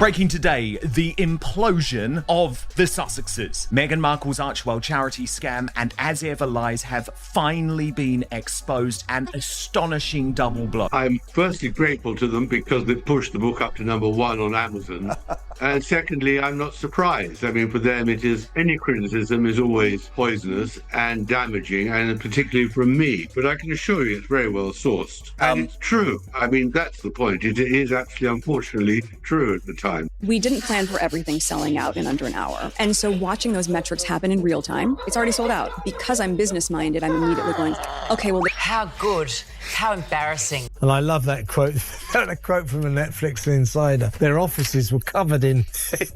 Breaking today, the implosion of the Sussexes. Meghan Markle's Archewell charity scam and as ever lies have finally been exposed. An astonishing double blow. I'm firstly grateful to them because they pushed the book up to #1 on Amazon. And secondly, I'm not surprised. I mean, for them, any criticism is always poisonous and damaging, and particularly from me. But I can assure you it's very well sourced. And it's true. I mean, that's the point. It is actually, unfortunately, true at the time. We didn't plan for everything selling out in under an hour. And so watching those metrics happen in real time, it's already sold out. Because I'm business-minded, I'm immediately going, okay, well... How good. How embarrassing. And I love that quote. A quote from a Netflix insider. Their offices were covered in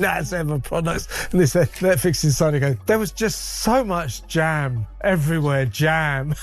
as ever products. And this Netflix insider goes, there was just so much jam, everywhere jam,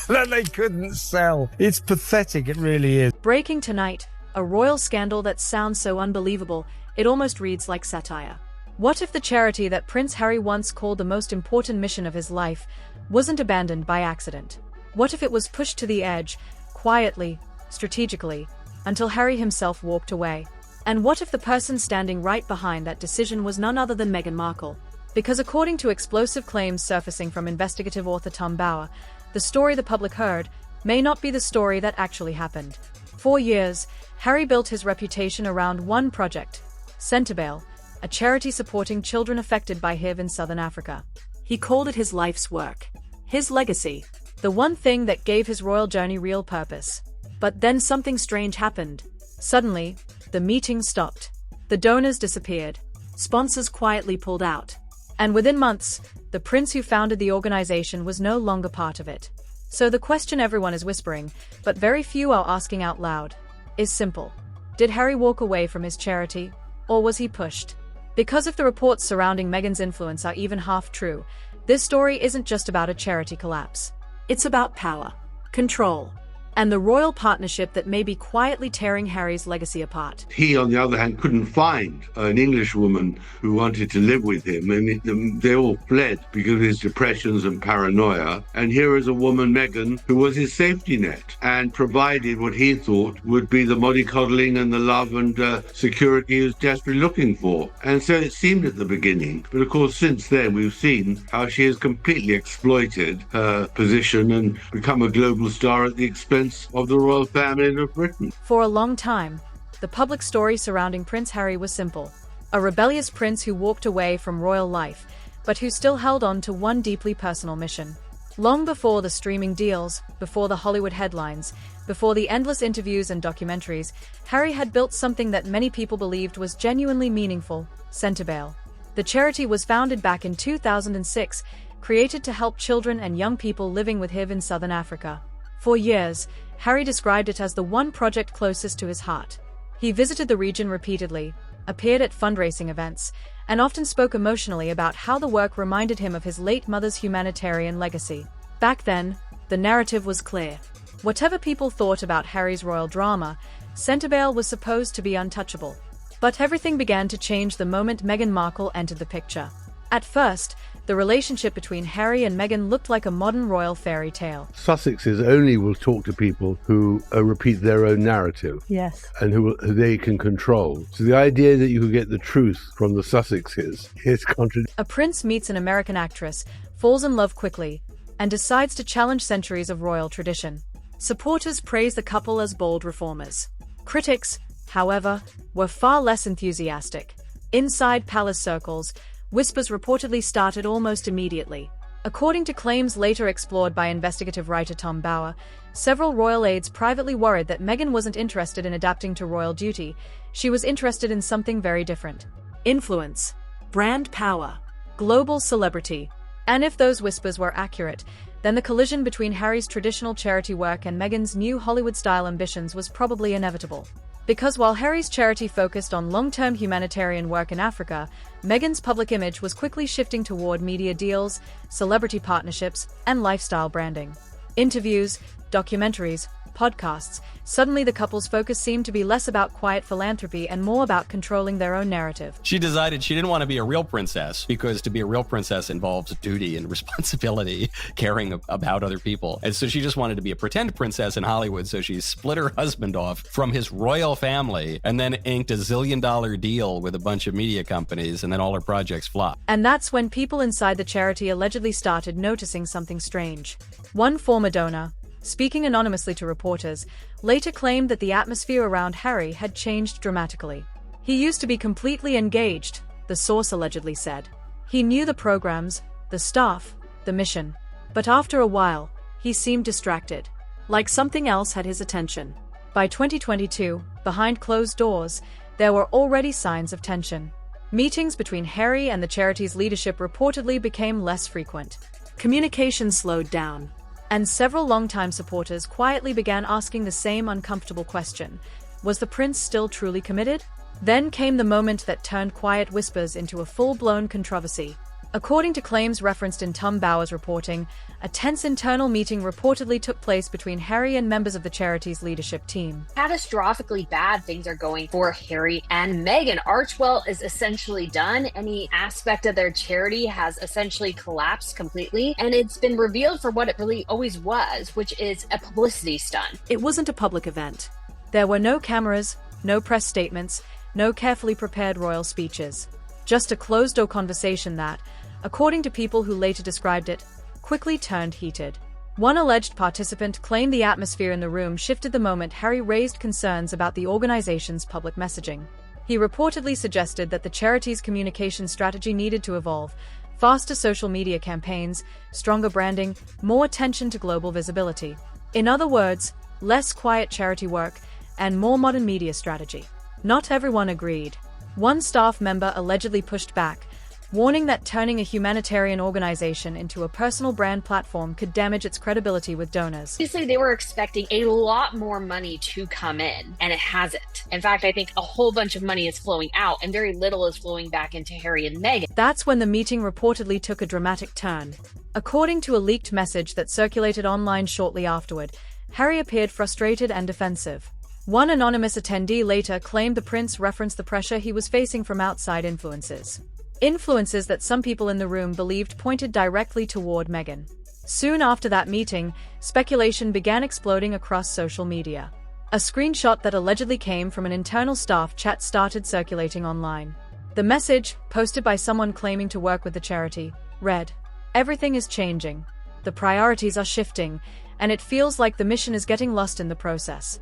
that they couldn't sell. It's pathetic, it really is. Breaking tonight, a royal scandal that sounds so unbelievable, it almost reads like satire. What if the charity that Prince Harry once called the most important mission of his life wasn't abandoned by accident? What if it was pushed to the edge, quietly, strategically, until Harry himself walked away? And what if the person standing right behind that decision was none other than Meghan Markle? Because according to explosive claims surfacing from investigative author Tom Bauer, the story the public heard may not be the story that actually happened. For years, Harry built his reputation around one project, Centerbale, a charity supporting children affected by HIV in southern Africa. He called it his life's work, his legacy, the one thing that gave his royal journey real purpose. But then something strange happened. Suddenly, the meeting stopped. The donors disappeared. Sponsors quietly pulled out. And within months, the prince who founded the organization was no longer part of it. So the question everyone is whispering, but very few are asking out loud, is simple. Did Harry walk away from his charity, or was he pushed? Because if the reports surrounding Meghan's influence are even half true, this story isn't just about a charity collapse. It's about power, control, and the royal partnership that may be quietly tearing Harry's legacy apart. He, on the other hand, couldn't find an English woman who wanted to live with him, and they all fled because of his depressions and paranoia. And here is a woman, Meghan, who was his safety net and provided what he thought would be the mollycoddling and the love and security he was desperately looking for. And so it seemed at the beginning. But of course, since then, we've seen how she has completely exploited her position and become a global star at the expense of the royal family of Britain. For a long time, the public story surrounding Prince Harry was simple. A rebellious prince who walked away from royal life, but who still held on to one deeply personal mission. Long before the streaming deals, before the Hollywood headlines, before the endless interviews and documentaries, Harry had built something that many people believed was genuinely meaningful, Centerbale. The charity was founded back in 2006, created to help children and young people living with HIV in southern Africa. For years, Harry described it as the one project closest to his heart. He visited the region repeatedly, appeared at fundraising events, and often spoke emotionally about how the work reminded him of his late mother's humanitarian legacy. Back then, the narrative was clear. Whatever people thought about Harry's royal drama, Centerbale was supposed to be untouchable. But everything began to change the moment Meghan Markle entered the picture. At first, the relationship between Harry and Meghan looked like a modern royal fairy tale. Sussexes only will talk to people who repeat their own narrative. Yes. And who they can control. So the idea that you could get the truth from the Sussexes is contradictory. A prince meets an American actress, falls in love quickly, and decides to challenge centuries of royal tradition. Supporters praise the couple as bold reformers. Critics, however, were far less enthusiastic. Inside palace circles, whispers reportedly started almost immediately. According to claims later explored by investigative writer Tom Bauer, several royal aides privately worried that Meghan wasn't interested in adapting to royal duty. She was interested in something very different. Influence, brand power, global celebrity. And if those whispers were accurate, then the collision between Harry's traditional charity work and Meghan's new Hollywood-style ambitions was probably inevitable. Because while Harry's charity focused on long-term humanitarian work in Africa, Meghan's public image was quickly shifting toward media deals, celebrity partnerships, and lifestyle branding. Interviews, documentaries, podcasts, suddenly the couple's focus seemed to be less about quiet philanthropy and more about controlling their own narrative. She decided she didn't want to be a real princess because to be a real princess involves duty and responsibility, caring about other people. And so she just wanted to be a pretend princess in Hollywood. So she split her husband off from his royal family and then inked a $1 zillion deal with a bunch of media companies, and then all her projects flopped. And that's when people inside the charity allegedly started noticing something strange. One former donor, speaking anonymously to reporters, later claimed that the atmosphere around Harry had changed dramatically. He used to be completely engaged, the source allegedly said. He knew the programs, the staff, the mission. But after a while, he seemed distracted, like something else had his attention. By 2022, behind closed doors, there were already signs of tension. Meetings between Harry and the charity's leadership reportedly became less frequent. Communication slowed down, and several longtime supporters quietly began asking the same uncomfortable question: was the prince still truly committed? Then came the moment that turned quiet whispers into a full-blown controversy. According to claims referenced in Tom Bower's reporting, a tense internal meeting reportedly took place between Harry and members of the charity's leadership team. Catastrophically bad things are going for Harry and Meghan. Archewell is essentially done. Any aspect of their charity has essentially collapsed completely, and it's been revealed for what it really always was, which is a publicity stunt. It wasn't a public event. There were no cameras, no press statements, no carefully prepared royal speeches. Just a closed-door conversation that, according to people who later described it, quickly turned heated. One alleged participant claimed the atmosphere in the room shifted the moment Harry raised concerns about the organization's public messaging. He reportedly suggested that the charity's communication strategy needed to evolve: faster social media campaigns, stronger branding, more attention to global visibility. In other words, less quiet charity work and more modern media strategy. Not everyone agreed. One staff member allegedly pushed back, warning that turning a humanitarian organization into a personal brand platform could damage its credibility with donors. Obviously, they were expecting a lot more money to come in, and it hasn't. In fact, I think a whole bunch of money is flowing out, and very little is flowing back into Harry and Meghan. That's when the meeting reportedly took a dramatic turn. According to a leaked message that circulated online shortly afterward, Harry appeared frustrated and defensive. One anonymous attendee later claimed the prince referenced the pressure he was facing from outside influences. Influences that some people in the room believed pointed directly toward Meghan. Soon after that meeting, speculation began exploding across social media. A screenshot that allegedly came from an internal staff chat started circulating online. The message, posted by someone claiming to work with the charity, read, "Everything is changing. The priorities are shifting, and it feels like the mission is getting lost in the process."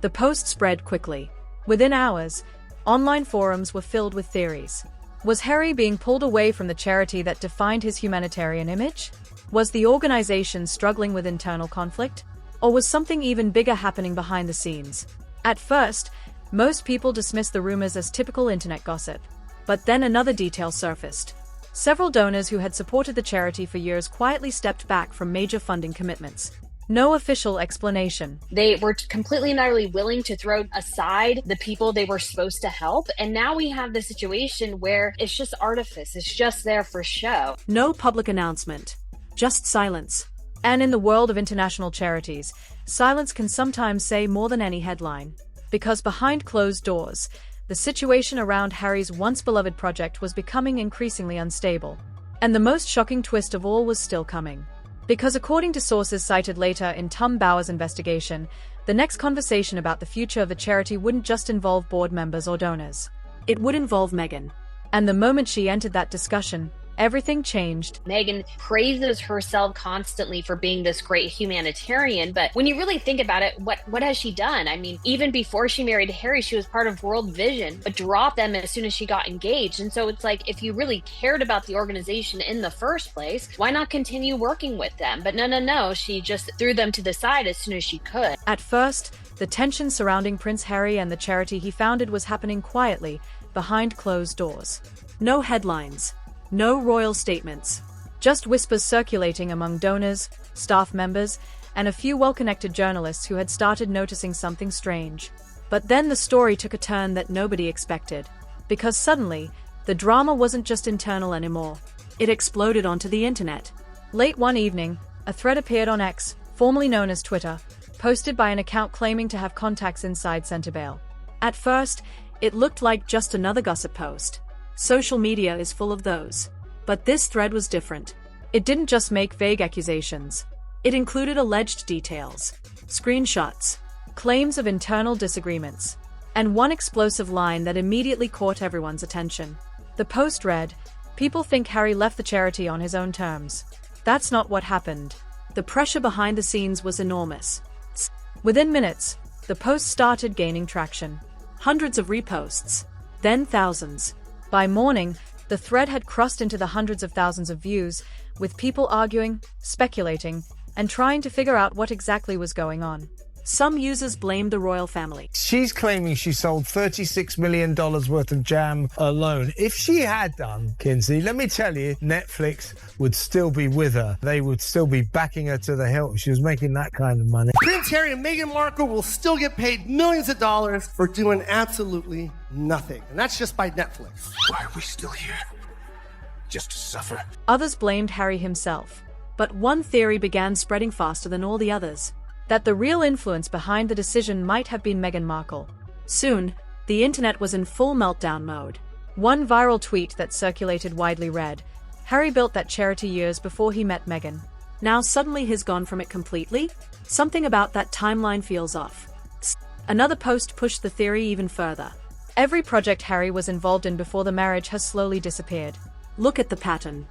The post spread quickly. Within hours, online forums were filled with theories. Was Harry being pulled away from the charity that defined his humanitarian image? Was the organization struggling with internal conflict? Or was something even bigger happening behind the scenes? At first, most people dismissed the rumors as typical internet gossip. But then another detail surfaced. Several donors who had supported the charity for years quietly stepped back from major funding commitments. No official explanation. They were completely and utterly willing to throw aside the people they were supposed to help. And now we have the situation where it's just artifice. It's just there for show. No public announcement. Just silence. And in the world of international charities, silence can sometimes say more than any headline. Because behind closed doors, the situation around Harry's once beloved project was becoming increasingly unstable. And the most shocking twist of all was still coming. Because according to sources cited later in Tom Bower's investigation, the next conversation about the future of the charity wouldn't just involve board members or donors. It would involve Meghan. And the moment she entered that discussion, everything changed. Meghan praises herself constantly for being this great humanitarian, but when you really think about it, what has she done? I mean, even before she married Harry, she was part of World Vision, but dropped them as soon as she got engaged. And so it's like, if you really cared about the organization in the first place, why not continue working with them? But no, she just threw them to the side as soon as she could. At first, the tension surrounding Prince Harry and the charity he founded was happening quietly, behind closed doors. No headlines. No royal statements, just whispers circulating among donors, staff members, and a few well-connected journalists who had started noticing something strange. But then the story took a turn that nobody expected, because suddenly, the drama wasn't just internal anymore. It exploded onto the internet. Late one evening, a thread appeared on X, formerly known as Twitter, posted by an account claiming to have contacts inside Centerville. At first, it looked like just another gossip post. Social media is full of those. But this thread was different. It didn't just make vague accusations. It included alleged details, screenshots, claims of internal disagreements, and one explosive line that immediately caught everyone's attention. The post read, "People think Harry left the charity on his own terms. That's not what happened." The pressure behind the scenes was enormous. Within minutes, the post started gaining traction. Hundreds of reposts, then thousands. By morning, the thread had crossed into the hundreds of thousands of views, with people arguing, speculating, and trying to figure out what exactly was going on. Some users blamed the royal family. She's claiming she sold $36 million worth of jam alone. If she had done, Kinsey, let me tell you, Netflix would still be with her. They would still be backing her to the hilt. She was making that kind of money. Prince Harry and Meghan Markle will still get paid millions of dollars for doing absolutely nothing. And that's just by Netflix. Why are we still here? Just to suffer? Others blamed Harry himself. But one theory began spreading faster than all the others. That the real influence behind the decision might have been Meghan Markle. Soon, the internet was in full meltdown mode. One viral tweet that circulated widely read, "Harry built that charity years before he met Meghan. Now suddenly he's gone from it completely? Something about that timeline feels off." Another post pushed the theory even further. Every project Harry was involved in before the marriage has slowly disappeared. Look at the pattern.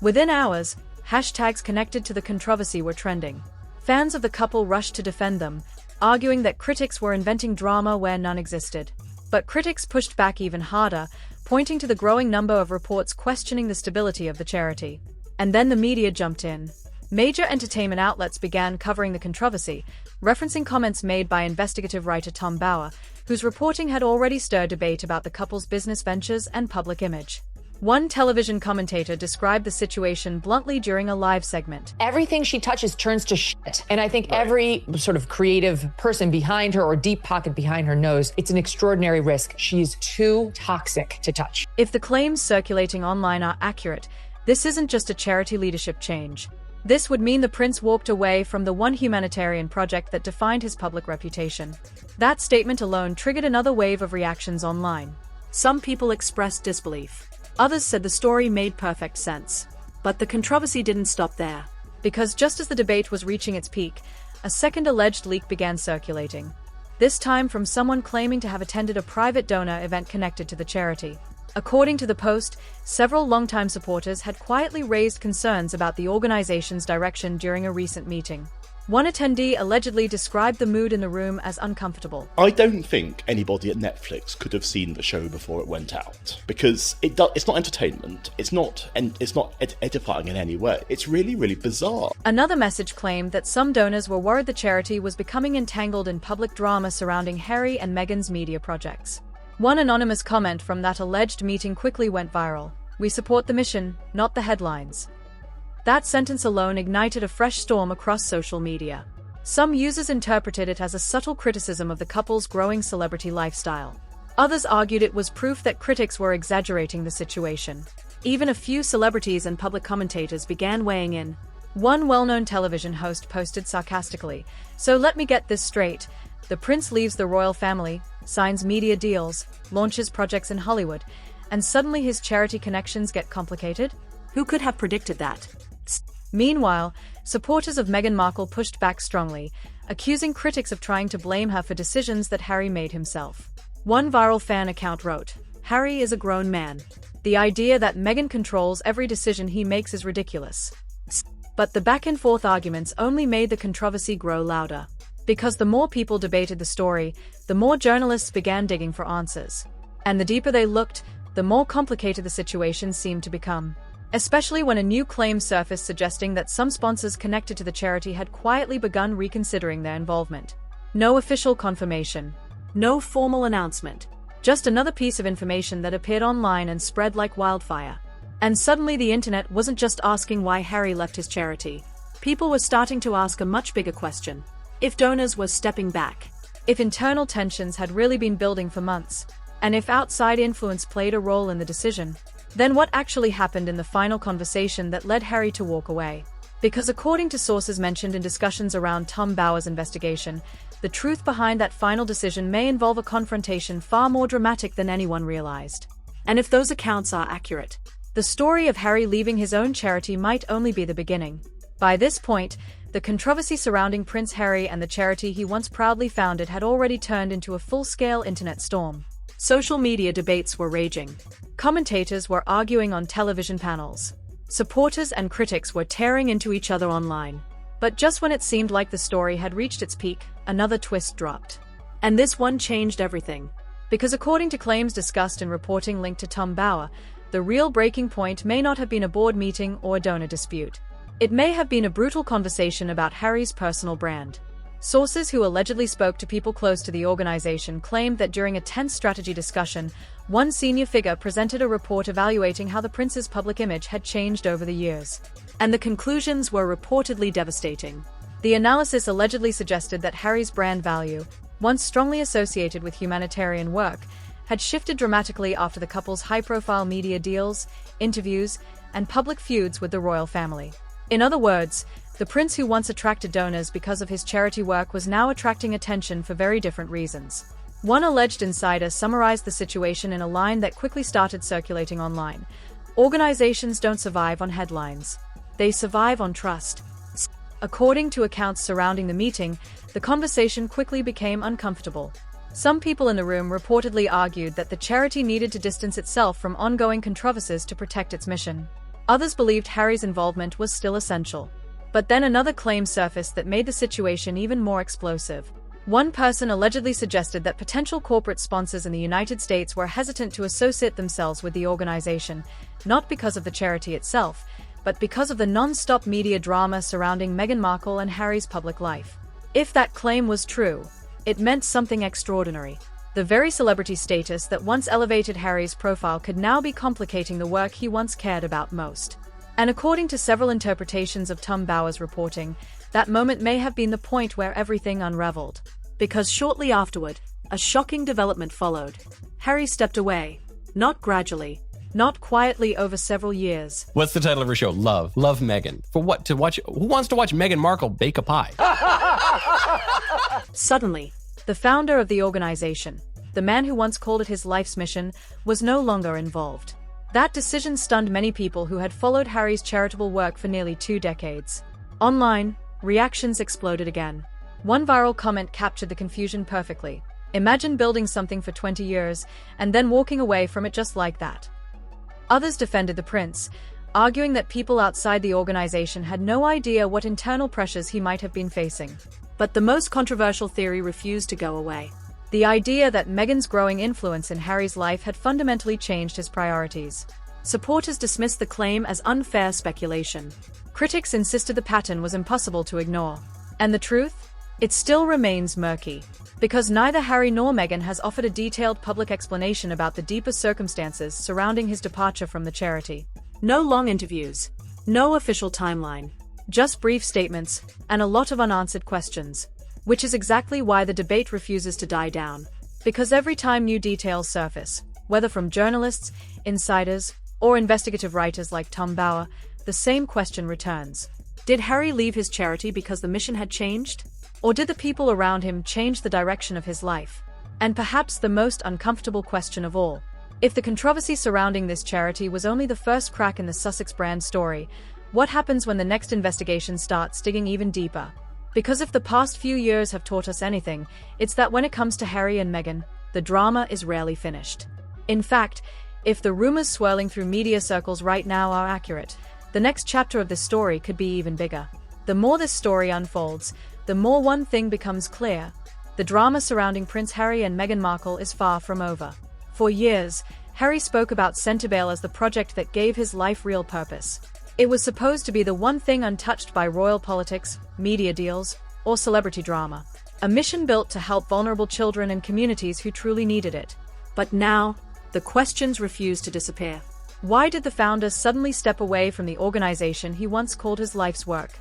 Within hours, hashtags connected to the controversy were trending. Fans of the couple rushed to defend them, arguing that critics were inventing drama where none existed. But critics pushed back even harder, pointing to the growing number of reports questioning the stability of the charity. And then the media jumped in. Major entertainment outlets began covering the controversy, referencing comments made by investigative writer Tom Bauer, whose reporting had already stirred debate about the couple's business ventures and public image. One television commentator described the situation bluntly during a live segment. Everything she touches turns to shit. And I think every sort of creative person behind her or deep pocket behind her knows it's an extraordinary risk. She's too toxic to touch. If the claims circulating online are accurate, this isn't just a charity leadership change. This would mean the prince walked away from the one humanitarian project that defined his public reputation. That statement alone triggered another wave of reactions online. Some people expressed disbelief. Others said the story made perfect sense. But the controversy didn't stop there. Because just as the debate was reaching its peak, a second alleged leak began circulating. This time from someone claiming to have attended a private donor event connected to the charity. According to the Post, several longtime supporters had quietly raised concerns about the organization's direction during a recent meeting. One attendee allegedly described the mood in the room as uncomfortable. I don't think anybody at Netflix could have seen the show before it went out, because it's not entertainment, it's not edifying in any way. It's really, really bizarre. Another message claimed that some donors were worried the charity was becoming entangled in public drama surrounding Harry and Meghan's media projects. One anonymous comment from that alleged meeting quickly went viral. "We support the mission, not the headlines." That sentence alone ignited a fresh storm across social media. Some users interpreted it as a subtle criticism of the couple's growing celebrity lifestyle. Others argued it was proof that critics were exaggerating the situation. Even a few celebrities and public commentators began weighing in. One well-known television host posted sarcastically, "So let me get this straight. The prince leaves the royal family, signs media deals, launches projects in Hollywood, and suddenly his charity connections get complicated? Who could have predicted that?" Meanwhile, supporters of Meghan Markle pushed back strongly, accusing critics of trying to blame her for decisions that Harry made himself. One viral fan account wrote, "Harry is a grown man. The idea that Meghan controls every decision he makes is ridiculous." But the back-and-forth arguments only made the controversy grow louder. Because the more people debated the story, the more journalists began digging for answers. And the deeper they looked, the more complicated the situation seemed to become. Especially when a new claim surfaced suggesting that some sponsors connected to the charity had quietly begun reconsidering their involvement. No official confirmation. No formal announcement. Just another piece of information that appeared online and spread like wildfire. And suddenly the internet wasn't just asking why Harry left his charity. People were starting to ask a much bigger question. If donors were stepping back. If internal tensions had really been building for months. And if outside influence played a role in the decision. Then what actually happened in the final conversation that led Harry to walk away? Because according to sources mentioned in discussions around Tom Bower's investigation, the truth behind that final decision may involve a confrontation far more dramatic than anyone realized. And if those accounts are accurate, the story of Harry leaving his own charity might only be the beginning. By this point, the controversy surrounding Prince Harry and the charity he once proudly founded had already turned into a full-scale internet storm. Social media debates were raging. Commentators were arguing on television panels. Supporters and critics were tearing into each other online. But just when it seemed like the story had reached its peak, another twist dropped. And this one changed everything. Because according to claims discussed in reporting linked to Tom Bower, the real breaking point may not have been a board meeting or a donor dispute. It may have been a brutal conversation about Harry's personal brand. Sources who allegedly spoke to people close to the organization claimed that during a tense strategy discussion, one senior figure presented a report evaluating how the prince's public image had changed over the years. And the conclusions were reportedly devastating. The analysis allegedly suggested that Harry's brand value, once strongly associated with humanitarian work, had shifted dramatically after the couple's high-profile media deals, interviews, and public feuds with the royal family. In other words, the prince who once attracted donors because of his charity work was now attracting attention for very different reasons. One alleged insider summarized the situation in a line that quickly started circulating online. Organizations don't survive on headlines. They survive on trust. According to accounts surrounding the meeting, the conversation quickly became uncomfortable. Some people in the room reportedly argued that the charity needed to distance itself from ongoing controversies to protect its mission. Others believed Harry's involvement was still essential. But then another claim surfaced that made the situation even more explosive. One person allegedly suggested that potential corporate sponsors in the United States were hesitant to associate themselves with the organization, not because of the charity itself, but because of the non-stop media drama surrounding Meghan Markle and Harry's public life. If that claim was true, it meant something extraordinary. The very celebrity status that once elevated Harry's profile could now be complicating the work he once cared about most. And according to several interpretations of Tom Bower's reporting, that moment may have been the point where everything unraveled. Because shortly afterward, a shocking development followed. Harry stepped away. Not gradually. Not quietly over several years. What's the title of her show? Love Meghan. For what? To watch? Who wants to watch Meghan Markle bake a pie? Suddenly, the founder of the organization, the man who once called it his life's mission, was no longer involved. That decision stunned many people who had followed Harry's charitable work for nearly 2 decades. Online, reactions exploded again. One viral comment captured the confusion perfectly. Imagine building something for 20 years and then walking away from it just like that. Others defended the prince, arguing that people outside the organization had no idea what internal pressures he might have been facing. But the most controversial theory refused to go away. The idea that Meghan's growing influence in Harry's life had fundamentally changed his priorities. Supporters dismissed the claim as unfair speculation. Critics insisted the pattern was impossible to ignore. And the truth? It still remains murky. Because neither Harry nor Meghan has offered a detailed public explanation about the deeper circumstances surrounding his departure from the charity. No long interviews. No official timeline. Just brief statements, and a lot of unanswered questions. Which is exactly why the debate refuses to die down. Because every time new details surface, whether from journalists, insiders, or investigative writers like Tom Bower, the same question returns. Did Harry leave his charity because the mission had changed? Or did the people around him change the direction of his life? And perhaps the most uncomfortable question of all, if the controversy surrounding this charity was only the first crack in the Sussex brand story, what happens when the next investigation starts digging even deeper? Because if the past few years have taught us anything, it's that when it comes to Harry and Meghan, the drama is rarely finished. In fact, if the rumors swirling through media circles right now are accurate, the next chapter of this story could be even bigger. The more this story unfolds, the more one thing becomes clear. The drama surrounding Prince Harry and Meghan Markle is far from over. For years, Harry spoke about Centrebale as the project that gave his life real purpose. It was supposed to be the one thing untouched by royal politics, media deals, or celebrity drama. A mission built to help vulnerable children and communities who truly needed it. But now, the questions refuse to disappear. Why did the founder suddenly step away from the organization he once called his life's work?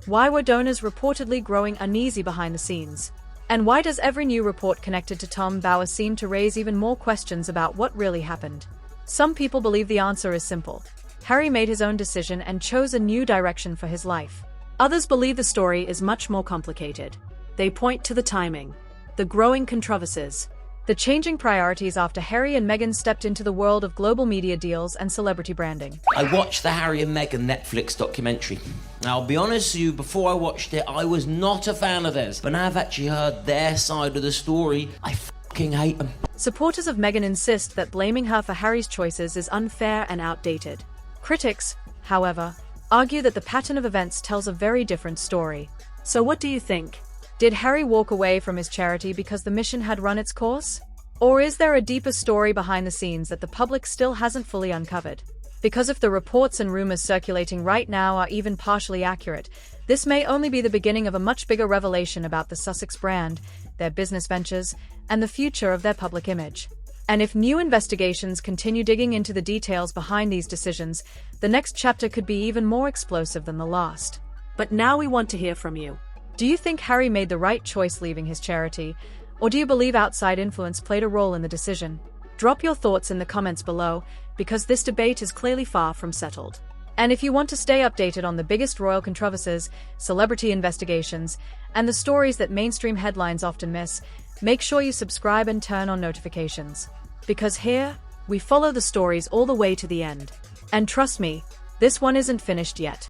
Why were donors reportedly growing uneasy behind the scenes? And why does every new report connected to Tom Bower seem to raise even more questions about what really happened? Some people believe the answer is simple. Harry made his own decision and chose a new direction for his life. Others believe the story is much more complicated. They point to the timing, the growing controversies, the changing priorities after Harry and Meghan stepped into the world of global media deals and celebrity branding. I watched the Harry and Meghan Netflix documentary. Now, I'll be honest with you, before I watched it, I was not a fan of theirs. But now I've actually heard their side of the story, I fucking hate them. Supporters of Meghan insist that blaming her for Harry's choices is unfair and outdated. Critics, however, argue that the pattern of events tells a very different story. So what do you think? Did Harry walk away from his charity because the mission had run its course? Or is there a deeper story behind the scenes that the public still hasn't fully uncovered? Because if the reports and rumors circulating right now are even partially accurate, this may only be the beginning of a much bigger revelation about the Sussex brand, their business ventures, and the future of their public image. And if new investigations continue digging into the details behind these decisions, the next chapter could be even more explosive than the last. But now we want to hear from you. Do you think Harry made the right choice leaving his charity, or do you believe outside influence played a role in the decision? Drop your thoughts in the comments below, because this debate is clearly far from settled. And if you want to stay updated on the biggest royal controversies, celebrity investigations, and the stories that mainstream headlines often miss, make sure you subscribe and turn on notifications. Because here, we follow the stories all the way to the end. And trust me, this one isn't finished yet.